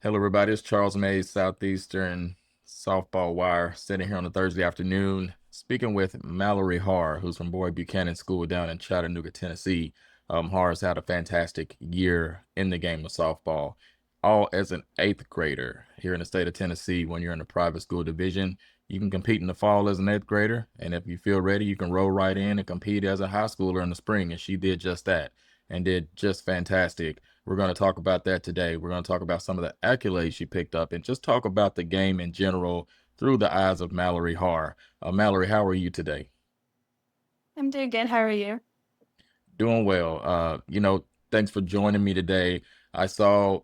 Hello, everybody. It's Charles Mays, Southeastern Softball Wire, sitting here on a Thursday afternoon, speaking with Malloree Harr, who's from Boyd-Buchanan School down in Chattanooga, Tennessee. Harr has had a fantastic year in the game of softball, all as an eighth grader here in the state of Tennessee. When you're in the private school division, you can compete in the fall as an eighth grader, and if you feel ready, you can roll right in and compete as a high schooler in the spring. And she did just that and did just fantastic. We're going to talk about that today. We're going to talk about some of the accolades she picked up and just talk about the game in general through the eyes of Malloree Harr. Malloree, how are you today? I'm doing good. How are you? Doing well. Thanks for joining me today. I saw,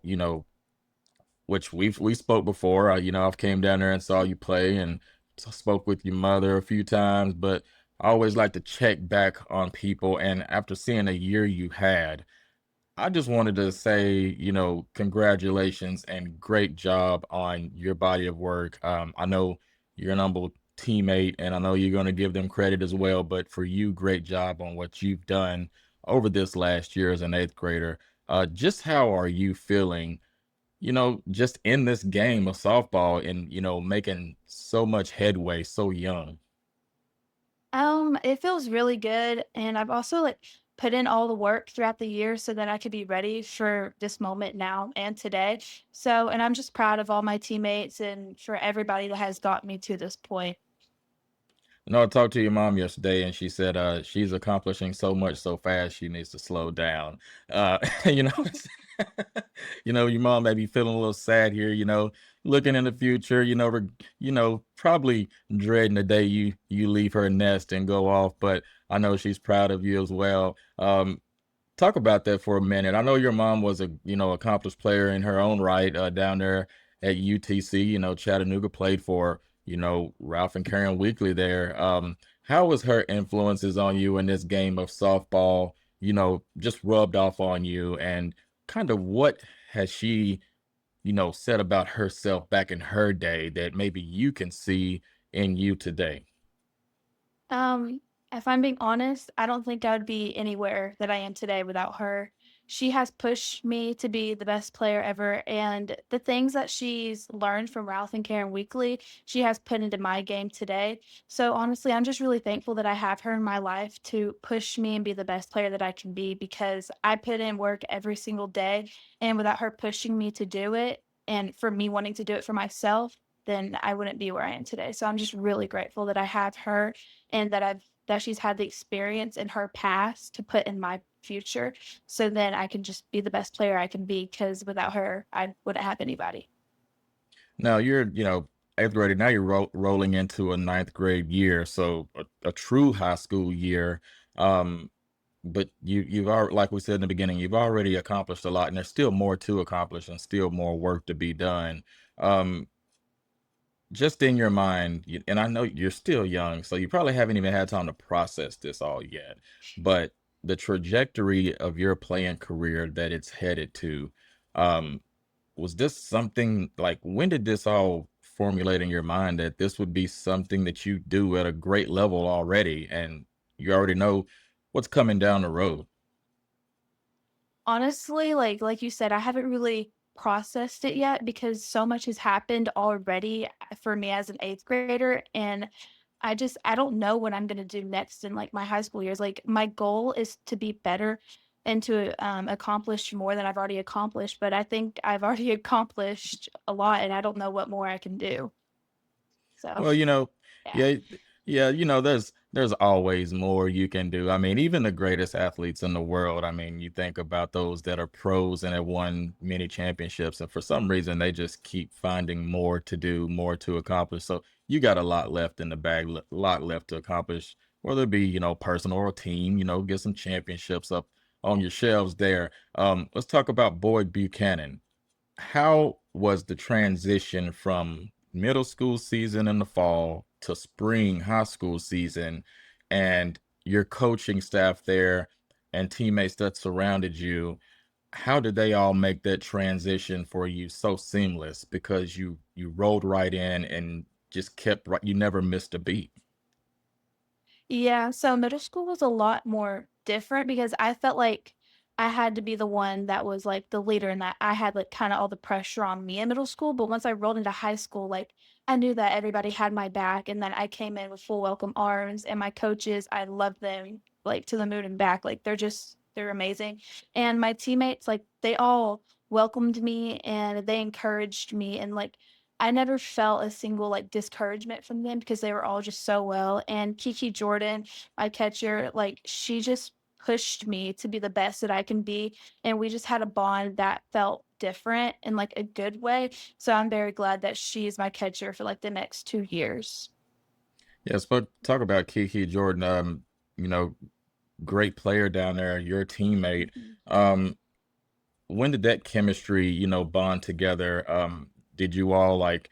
which we spoke before. I've came down there and saw you play and spoke with your mother a few times, but I always like to check back on people. And after seeing a year you had, I just wanted to say, congratulations and great job on your body of work. I know you're an humble teammate, and I know you're going to give them credit as well. But for you, great job on what you've done over this last year as an eighth grader. Just how are you feeling, just in this game of softball and, making so much headway so young? It feels really good, and I've also put in all the work throughout the year so that I could be ready for this moment now and today. And I'm just proud of all my teammates and for everybody that has got me to this point. No, I talked to your mom yesterday, and she said she's accomplishing so much so fast she needs to slow down. You know, your mom may be feeling a little sad here. Looking in the future. Probably dreading the day you leave her nest and go off. But I know she's proud of you as well. Talk about that for a minute. I know your mom was a accomplished player in her own right down there at UTC. Chattanooga played for Ralph and Karen Weekly there. How was her influences on you in this game of softball? Just rubbed off on you, and kind of what has she said about herself back in her day that maybe you can see in you today? Um, if I'm being honest, I don't think I would be anywhere that I am today without her. She has pushed me to be the best player ever, and the things that she's learned from Ralph and Karen Weekly, she has put into my game today. So honestly, I'm just really thankful that I have her in my life to push me and be the best player that I can be because I put in work every single day, and without her pushing me to do it, and for me wanting to do it for myself, then I wouldn't be where I am today. So I'm just really grateful that I have her and that she's had the experience in her past to put in my future so then I can just be the best player I can be because without her, I wouldn't have anybody. Now you're, eighth grade. Now you're rolling into a ninth grade year, so a true high school year. Um, but you've already, like we said in the beginning, you've already accomplished a lot, and there's still more to accomplish and still more work to be done. Um, just in your mind, and I know you're still young, so you probably haven't even had time to process this all yet. But the trajectory of your playing career that it's headed to, um, was this something like when did this all formulate in your mind that this would be something that you do at a great level already and you already know what's coming down the road? Honestly, like you said, I haven't really processed it yet because so much has happened already for me as an 8th grader, and I don't know what I'm gonna do next in, like, my high school years. Like, my goal is to be better and to, accomplish more than I've already accomplished, but I think I've already accomplished a lot, and I don't know what more I can do. So, Well, yeah. yeah, yeah, there's always more you can do. I mean, even the greatest athletes in the world, I mean, you think about those that are pros and have won many championships, and for some reason they just keep finding more to do, more to accomplish. So you got a lot left in the bag, lot left to accomplish, whether it be, personal or team, get some championships up on your shelves there. Let's talk about Boyd Buchanan. How was the transition from middle school season in the fall to spring high school season, and your coaching staff there and teammates that surrounded you? How did they all make that transition for you so seamless, because you rolled right in and just kept right, you never missed a beat? Yeah, so middle school was a lot more different because I felt like I had to be the one that was, like, the leader and that I had, like, kinda all the pressure on me in middle school, but once I rolled into high school, like, I knew that everybody had my back, and then I came in with full welcome arms, and my coaches, I love them, like, to the moon and back, like, they're amazing, and my teammates, like, they all welcomed me, and they encouraged me, and, like, I never felt a single, like, discouragement from them because they were all just so well, and Keke Jordan, my catcher, like, she just pushed me to be the best that I can be, and we just had a bond that felt different in, like, a good way, so I'm very glad that she's my catcher for, like, the next 2 years. Yes, but talk about Keke Jordan. You know, great player down there, your teammate. Mhm. Um, when did that chemistry, bond together? Did you all like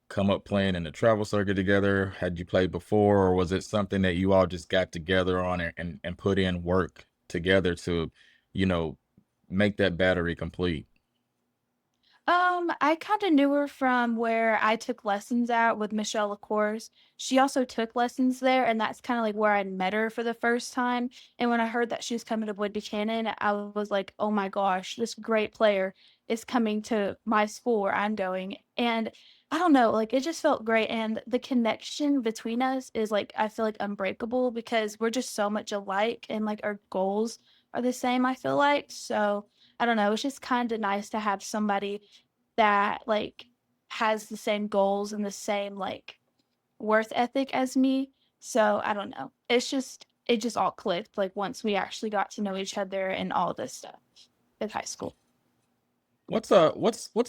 come up playing in the travel circuit together? Had you played before, or was it something that you all just got together on and put in work together to, you know, make that battery complete? I kinda knew her from where I took lessons at with Michelle LaCourse. She also took lessons there, and that's kinda, like, where I met her for the first time, and when I heard that she was coming to Boyd-Buchanan, I was like, "Oh my gosh, this great player is coming to my school where I'm going," and I don't know, like, it just felt great, and the connection between us is, like, I feel like unbreakable because we're just so much alike, and, like, our goals are the same, I feel like, so, I don't know, it's just kinda nice to have somebody that, like, has the same goals and the same, like, worth ethic as me. So, I don't know. It just all clicked, like, once we actually got to know each other and all this stuff in high school. What's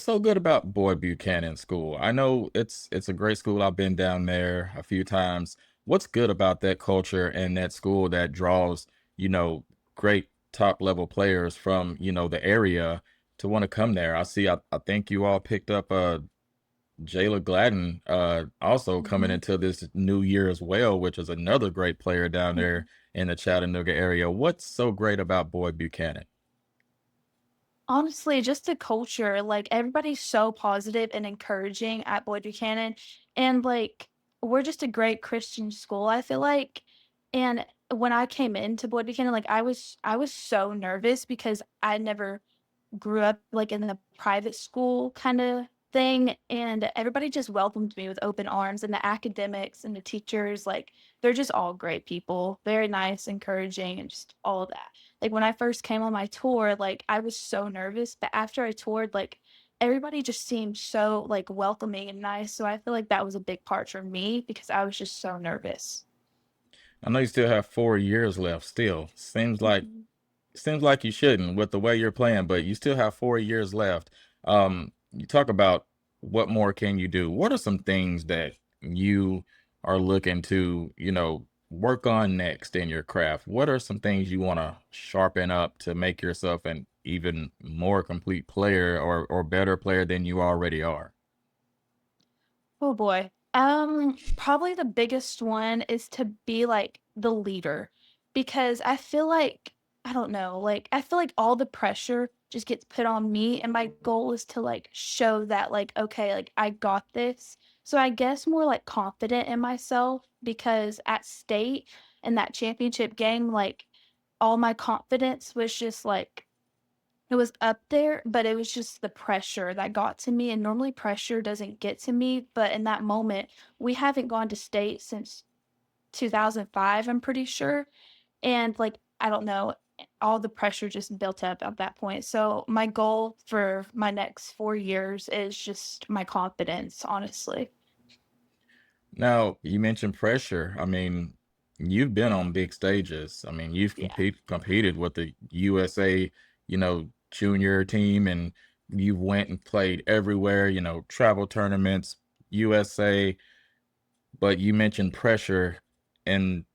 so good about Boyd Buchanan School? I know it's a great school. I've been down there a few times. What's good about that culture and that school that draws, you know, great top level players from, the area to want to come there? I think you all picked up Jayla Gladden also coming Mhm. into this new year as well, which is another great player down there Mhm. in the Chattanooga area. What's so great about Boyd Buchanan? Honestly, just the culture, like, everybody's so positive and encouraging at Boyd Buchanan, and, like, we're just a great Christian school, I feel like, and when I came into Boyd Buchanan, like, I was so nervous because I never grew up, like, in the private school kinda thing, and everybody just welcomed me with open arms, and the academics and the teachers, like, they're just all great people, very nice, encouraging, and just all of that. Like, when I first came on my tour, like, I was so nervous, but after I toured, like, everybody just seemed so, like, welcoming and nice, so I feel like that was a big part for me because I was just so nervous. I know you still have 4 years left still. Mhm. Seems like you shouldn't with the way you're playing, but you still have 4 years left. You talk about what more can you do? What are some things that you are looking to, work on next in your craft? What are some things you want to sharpen up to make yourself an even more complete player or better player than you already are? Oh boy. Probably the biggest one is to be like the leader because I feel like I don't know, like I feel like all the pressure just gets put on me and my goal is to like show that like okay, like I got this. So I guess more like confident in myself because at state in that championship game like all my confidence was just like it was up there, but it was just the pressure that got to me, and normally pressure doesn't get to me, but in that moment, we haven't gone to state since 2005, I'm pretty sure, and, like, I don't know, all the pressure just built up at that point, so my goal for my next 4 years is just my confidence, honestly. Now, you mentioned pressure. I mean, you've been on big stages. I mean, you've Yeah. competed with the USA, junior team, and you went and played everywhere, travel tournaments, USA. But you mentioned pressure in,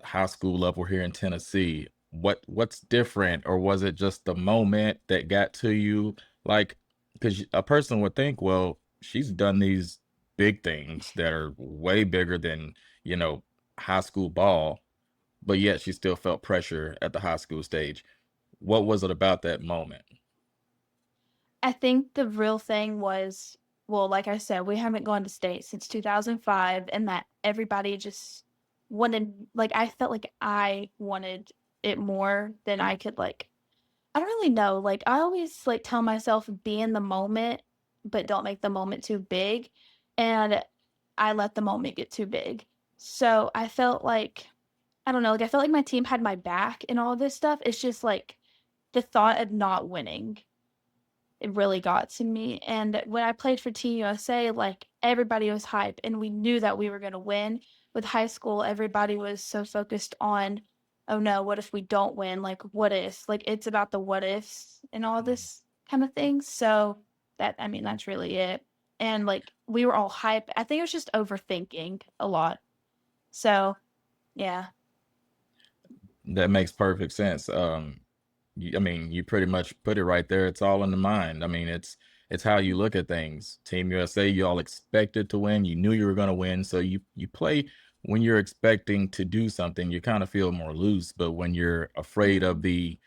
high school level here in Tennessee. What's different, or was it just the moment that got to you? Like, because a person would think, well, she's done these big things that are way bigger than, you know, high school ball, but yet she still felt pressure at the high school stage. What was it about that moment? I think the real thing was well, like I said, we haven't gone to state since 2005, and that everybody just wanted like, I felt like I wanted it more than I could, like I don't really know, like, I always, like, tell myself, "Be in the moment, but don't make the moment too big," and I let the moment get too big. So, I felt like I don't know, like, I felt like my team had my back in all of this stuff, it's just, like, the thought of not winning, it really got to me, and when I played for Team USA, like, everybody was hype, and we knew that we were gonna win. With high school, everybody was so focused on, "Oh, no, what if we don't win?" Like, "What if?" Like, it's about the what ifs and all Mm. this kind of thing, so I mean, that's really it, and, like, we were all hype. I think it was just overthinking a lot, so, yeah. That makes perfect sense. I mean, you pretty much put it right there. It's all in the mind. I mean, it's how you look at things. Team USA, you all expected to win. You knew you were going to win, so you play when you're expecting to do something. You kind of feel more loose, but when you're afraid of Mhm. the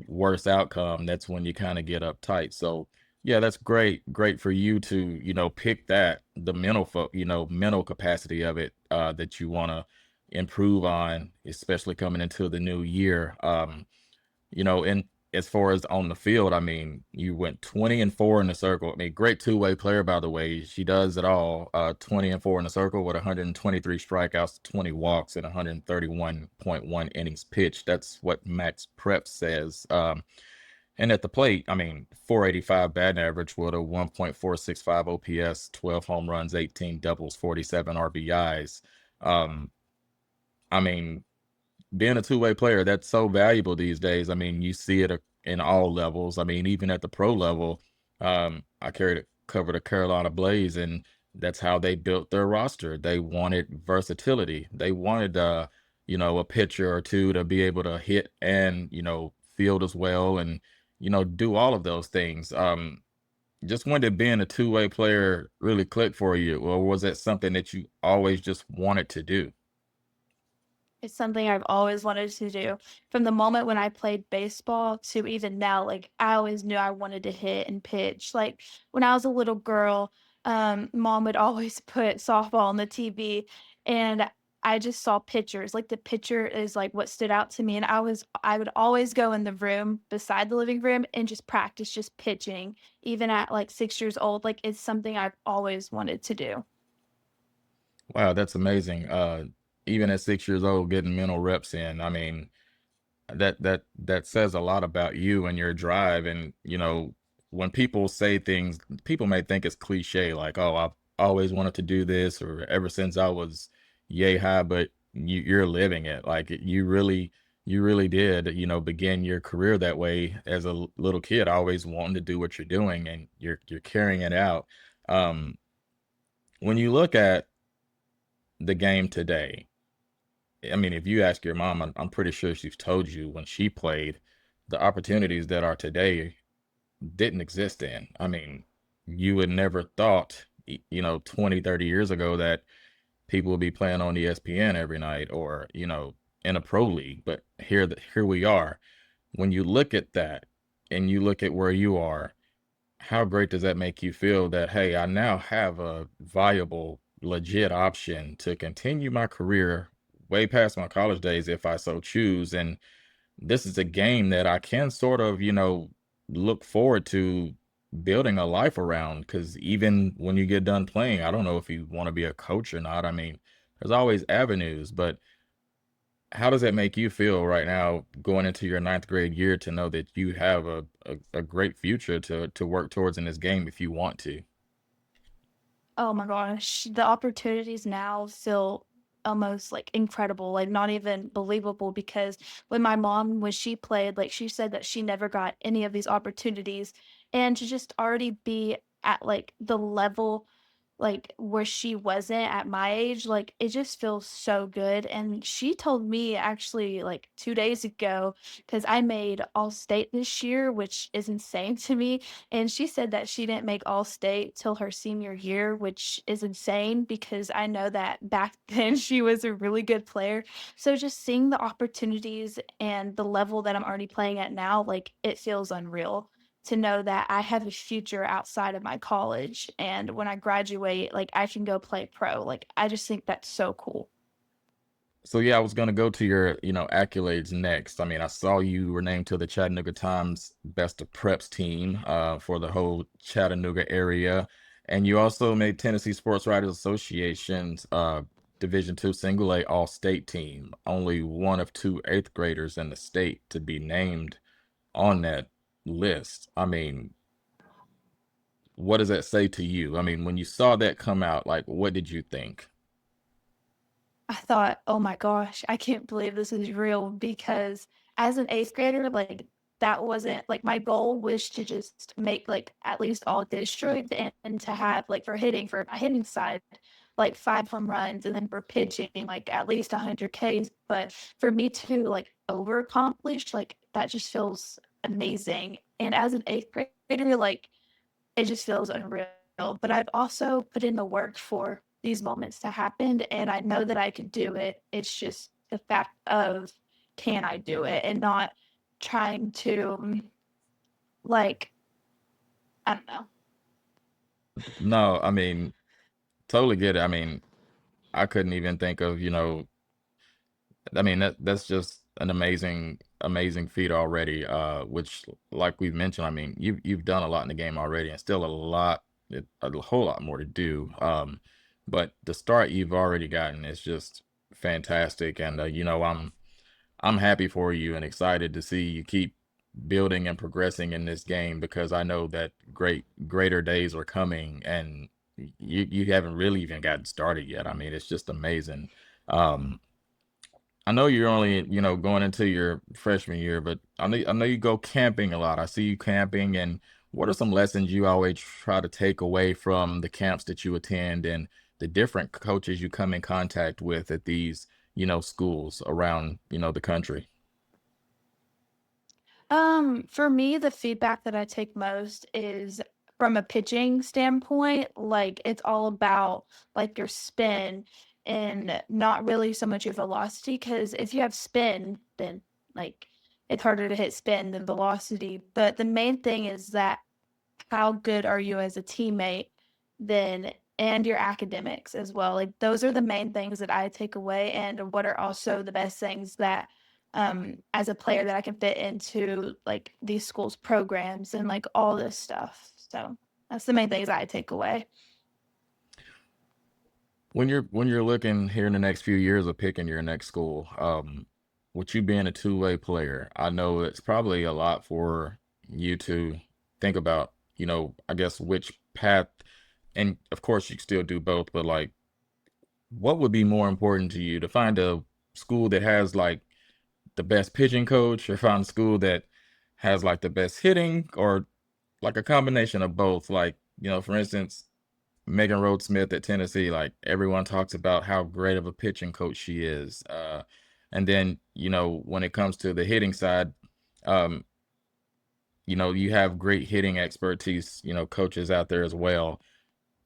worst outcome, that's when you kind of get uptight. So, yeah, that's great. Great for you to pick that the mental capacity of it that you want to improve on, especially coming into the new year. And as far as on the field, I mean, you went 20-4 in the circle. I mean, great two-way player, by the way. She does it all. 20-4 in the circle with 123 strikeouts, 20 walks, and 131.1 innings pitched. That's what Max Prep says. And at the plate, I mean, 485 batting average with a 1.465 OPS, 12 home runs, 18 doubles, 47 RBIs. Um, I mean, being a two-way player, that's so valuable these days. I mean, you see it in all levels. I mean, even at the pro level, I covered a Carolina Blaze, and that's how they built their roster. They wanted versatility. They wanted, a pitcher or two to be able to hit and field as well, and do all of those things. Just when did being a two-way player really click for you, or was that something that you always just wanted to do? It's something I've always wanted to do. From the moment when I played baseball to even now, like, I always knew I wanted to hit and pitch. Like, when I was a little girl, mom would always put softball on the TV, and I just saw pictures. Like, the picture is, like, what stood out to me, and I would always go in the room beside the living room and just practice just pitching, even at, like, 6 years old. Like, it's something I've always wanted to do. Wow, that's amazing. Even at 6 years old, getting mental reps in. I mean, that says a lot about you and your drive. And when people say things, people may think it's cliche, like, "Oh, I've always wanted to do this," or "Ever since I was yay high," but you're living it. Like you really did. Begin your career that way as a little kid, always wanting to do what you're doing, and you're carrying it out. Um, when you look at the game today, I mean, if you ask your mom, I'm pretty sure she's told you when she played, the opportunities that are today didn't exist then. I mean, you would never thought, 20, 30 years ago that people would be playing on ESPN every night or, in a pro league. But here we are. When you look at that and you look at where you are, how great does that make you feel that, hey, I now have a viable, legit option to continue my career way past my college days if I so choose? And this is a game that I can sort of, look forward to building a life around. Because even when you get done playing, I don't know if you want to be a coach or not. I mean, there's always avenues, but how does that make you feel right now going into your ninth grade year to know that you have a great future to work towards in this game if you want to? Oh my gosh, the opportunities now feel almost, like, incredible, like, not even believable because when she played, like, she said that she never got any of these opportunities, and to just already be at, like, the level, like, where she wasn't at my age, like, it just feels so good, and she told me actually, like, 2 days ago, because I made All-State this year, which is insane to me, and she said that she didn't make All-State till her senior year, which is insane because I know that back then she was a really good player. So just seeing the opportunities and the level that I'm already playing at now, like, it feels unreal to know that I have a future outside of my college, and when I graduate, like, I can go play pro. Like, I just think that's so cool. So yeah, I was gonna go to your, accolades next. I mean, I saw you were named to the Chattanooga Times Best of Preps team for the whole Chattanooga area, and you also made Tennessee Sports Writers Association's Division II Single A All State team. Only one of two eighth graders in the state to be named on that list. I mean, what does that say to you? I mean, when you saw that come out, like, what did you think? I thought, "Oh my gosh, I can't believe this is real," because as an 8th grader, like, that wasn't like, my goal was to just make, like, at least all district and to have, like, for my hitting side, like, 5 home runs, and then for pitching, like, at least 100 Ks, but for me to, like, over accomplish, like, that just feels amazing, and as an 8th grader, like, it just feels unreal, but I've also put in the work for these moments to happen, and I know that I can do it. It's just the fact of, can I do it? And not trying to, like, I don't know. No, I mean, totally get it. I mean, I couldn't even think of, I mean, that's just an amazing feat already. Which, like we've mentioned, I mean, you've done a lot in the game already, and still a whole lot more to do. But the start you've already gotten is just fantastic, and I'm happy for you and excited to see you keep building and progressing in this game because I know that greater days are coming, and you haven't really even gotten started yet. I mean, it's just amazing. Um, I know you're only, going into your freshman year, but I know you go camping a lot. I see you camping, and what are some lessons you always try to take away from the camps that you attend and the different coaches you come in contact with at these, schools around, the country? For me, the feedback that I take most is from a pitching standpoint, like it's all about like your spin and not really so much your velocity. Because if you have spin, then like it's harder to hit spin than velocity. But the main thing is that how good are you as a teammate then and your academics as well. Like those are the main things that I take away and what are also the best things that as a player that I can fit into like these schools programs and like all this stuff. So that's the main things I take away. When you're looking here in the next few years of picking your next school, with you being a two-way player, I know it's probably a lot for you to think about, I guess which path, and of course you can still do both, but like what would be more important to you to find a school that has like the best pitching coach or find a school that has like the best hitting or like a combination of both? Like, for instance, Megan Rhodes Smith at Tennessee, like everyone talks about how great of a pitching coach she is. And then, when it comes to the hitting side, um, you have great hitting expertise, coaches out there as well.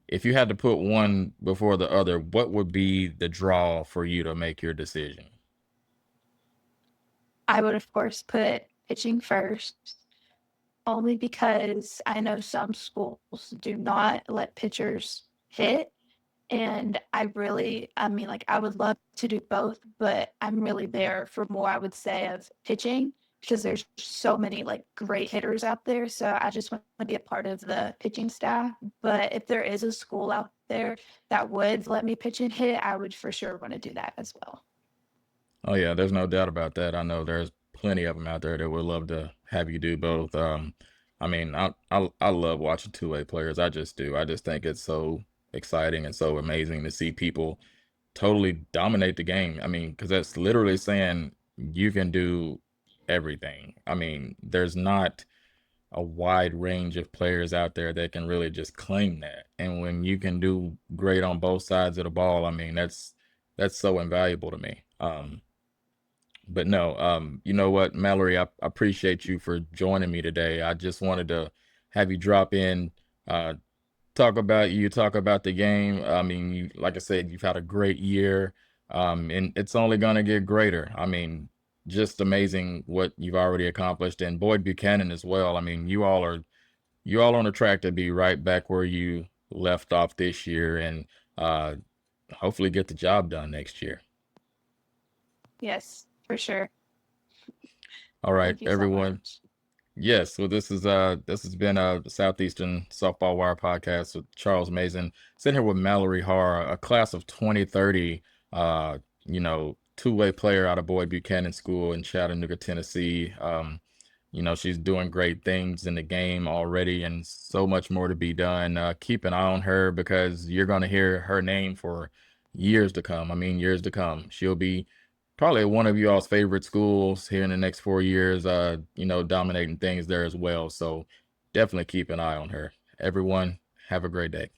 If you had to put one before the other, what would be the draw for you to make your decision? I would of course put pitching first, only because I know some schools do not let pitchers hit. And I mean, like, I would love to do both, but I'm really there for more, I would say, of pitching because there's so many like great hitters out there. So I just want to be a part of the pitching staff. But if there is a school out there that would let me pitch and hit, I would for sure want to do that as well. Oh yeah, there's no doubt about that. I know there's plenty of them out there that would love to have you do both. I mean, I love watching two-way players. I just do. I just think it's so exciting and so amazing to see people totally dominate the game. I mean, because that's literally saying you can do everything. I mean, there's not a wide range of players out there that can really just claim that. And when you can do great on both sides of the ball, I mean, that's so invaluable to me. But no, you know what, Mallory, I appreciate you for joining me today. I just wanted to have you drop in, uh, talk about the game. I mean, like I said, you've had a great year, and it's only gonna get greater. I mean, just amazing what you've already accomplished, and Boyd-Buchanan as well. I mean, you all on the track to be right back where you left off this year, and uh, hopefully get the job done next year. Yes, for sure. All right, Thank you so everyone. much. Yes, well, this has been the Southeastern Softball Wire podcast with Charles Mason. Sitting here with Malloree Harr, a class of 2030, two-way player out of Boyd-Buchanan School in Chattanooga, Tennessee. She's doing great things in the game already and so much more to be done. Keep an eye on her because you're going to hear her name for years to come. I mean, years to come. She'll be probably one of y'all's favorite schools here in the next 4 years, dominating things there as well. So definitely keep an eye on her. Everyone, have a great day.